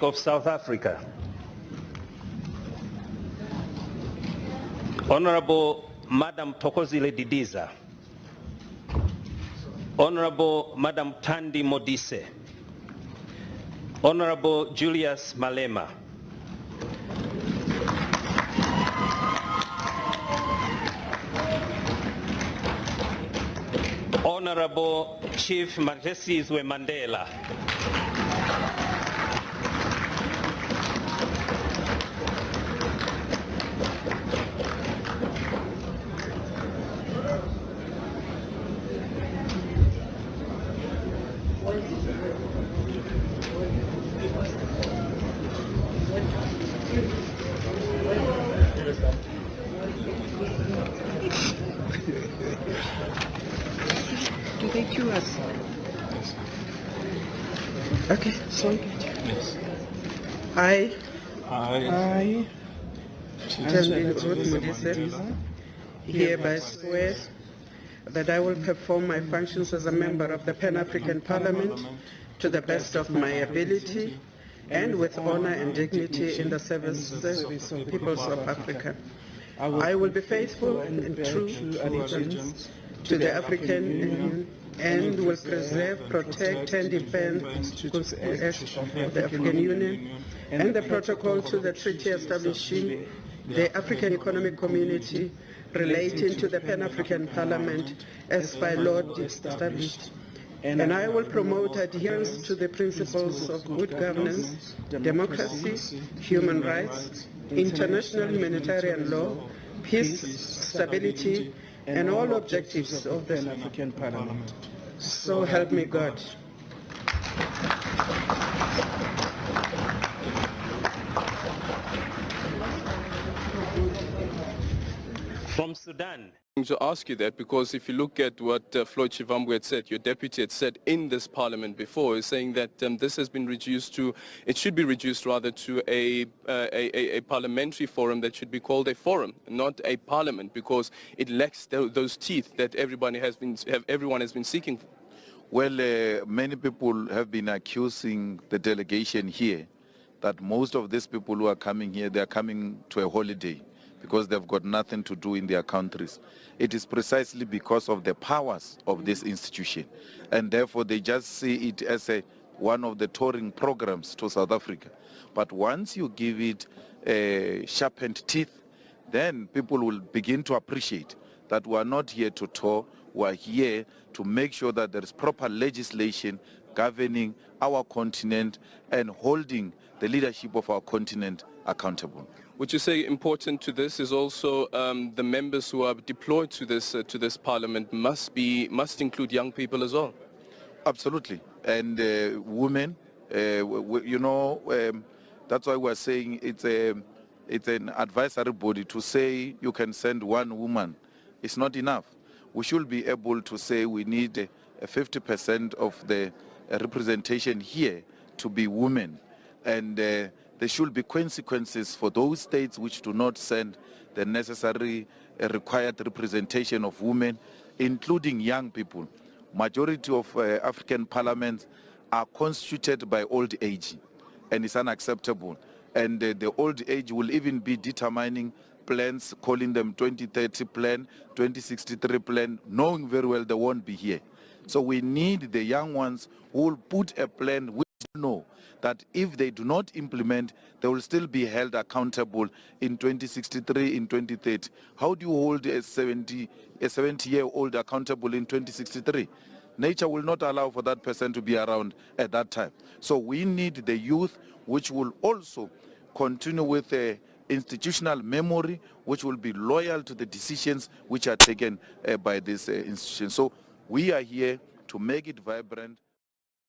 of South Africa, Honorable Madam Thokozile Didiza, Honorable Madam Thandi Modise, Honorable Julius Malema, Honorable Chief Majesizwe Mandela, Do they cue us? Yes. Okay, so Yes. I, I, Thandi Modise, hereby swear that I will perform my functions as a member of the Pan-African Parliament to the best of my ability and with honor and dignity in the service of the peoples of Africa. I will be faithful and true allegiance to the African Union and will preserve, protect and defend the African Union and the protocol to the treaty establishing the African Economic Community relating to the Pan-African Parliament as by law established. And I will promote adherence to the principles of good governance, democracy, human rights, international humanitarian law, peace, stability, and all objectives of the African Parliament. So help me God. from Sudan. To ask you that, because if you look at what Floyd Shivambu had said, your deputy had said in this parliament before, is saying that this has been reduced to, it should be reduced rather to a parliamentary forum that should be called a forum, not a parliament, because it lacks those teeth that everyone has been seeking. Well, many people have been accusing the delegation here that most of these people who are coming here, they are coming to a holiday because they've got nothing to do in their countries. It is precisely because of the powers of this institution, and therefore they just see it as one of the touring programs to South Africa. But once you give it sharpened teeth, then people will begin to appreciate that we are not here to tour, we are here to make sure that there is proper legislation governing our continent and holding the leadership of our continent accountable. Would you say important to this is also the members who are deployed to this parliament must include young people as well? Absolutely, and women. That's why we're saying it's an advisory body. To say you can send one woman, it's not enough. We should be able to say we need 50% of the representation here to be women, and there should be consequences for those states which do not send the necessary required representation of women, including young people. Majority of African parliaments are constituted by old age, and it's unacceptable. And the old age will even be determining plans, calling them 2030 plan, 2063 plan, knowing very well they won't be here. So we need the young ones who will put a plan which know that if they do not implement, they will still be held accountable in 2063, in 2030. How do you hold a 70-year-old accountable in 2063? Nature will not allow for that person to be around at that time. So we need the youth, which will also continue with a institutional memory, which will be loyal to the decisions which are taken by this institution. So we are here to make it vibrant.